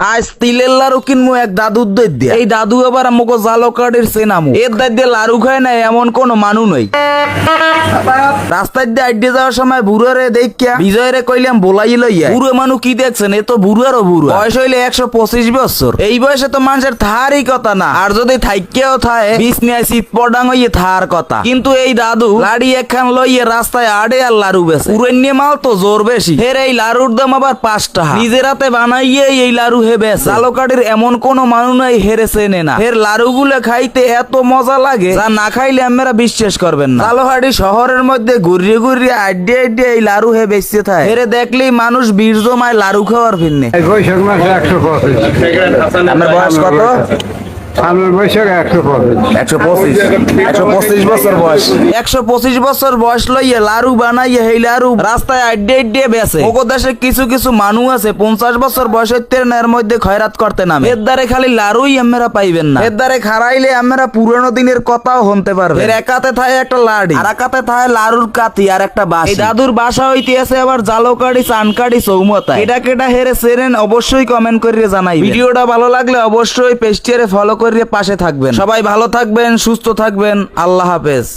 আজ তিলের লাড়ু কিনবো এক দাদুর দই দিয়ে। এই দাদু আবার আমাকে জালকাঠির চেনামু। এর দাই দিয়ে লাড়ু খায় না এমন কোন মানু নই। রাস্তায় দিয়ে আড্ডে যাওয়ার সময় বুড়ারে দেখিয়া বিজয়রে কইলাম বলাই লইয়া। বুড়ো মানু কি দেখছেন, এ তো বুড়ারও বুড়ো, বয়স হইলে 125 বছর। এই বয়সে তো মানুষের থারই কথা না, আর যদি থাইকেও থায় বিষ নিয়ে শীত পডাং হইয়ে থার কথা। কিন্তু এই দাদু লাড়ি একখান লইয়ে রাস্তায় আড়ে আর লাড়ু বেছে। পুরেন্যে মাল তো জোর বেশি। ফের এই লাড়ুর দাম আবার 5 টাকা। নিজের হাতে বানাইয়ে এই লাড়ু হেবে জালকাঠির এমন কোন মানুষ নাই হেরে চেনে না। ফের লাড়ু গুলো খাইতে এত মজা লাগে যা না খাইলে আমরা বিশ্বাস করবেন না। জালকাঠি শহরের মধ্যে ঘুরিয়ে ঘুরিয়ে আড্ডে আড্ডে এই লাড়ু হে বেঁচতে থাকে। ফেরে দেখলেই মানুষ বীর জমায় লাড়ু খাওয়ার ফিরনে। বৈশাখ মাসে 125। আমার বয়স কত? আমার বৈশাখ 125 বছর বয়স। 125 বছর বয়স লইয়ে লাড়ু বানাইয়ে এই লাড়ু রাস্তায় আড্ডে আড্ডে বেছে। ওগো দেশে কিছু কিছু মানুষ আছে 50 বছর বয়সের এর মধ্যে খয়রাত করতে নামে। এর দ্বারে খালি লাড়ুই আমরা পাইবেন না, এর দ্বারে খারাইলে আমরা পুরনো দিনের কথাও শুনতে পারবে। এর একাতে থাকে একটা লাড়ি, আর একাতে থাকে লাড়ুর কাতি আর একটা বাঁশি। এই দাদুর বাসা হইতে আছে আবার জালকাঠি চানকাঠি চৌমতা। এটা কেটা হেরে সেরেন অবশ্যই কমেন্ট করে জানাই। ভিডিওটা ভালো লাগলে অবশ্যই পেজটিরে ফলো করে পাশে থাকবেন। সবাই ভালো থাকবেন, সুস্থ থাকবেন। আল্লাহ হাফেজ।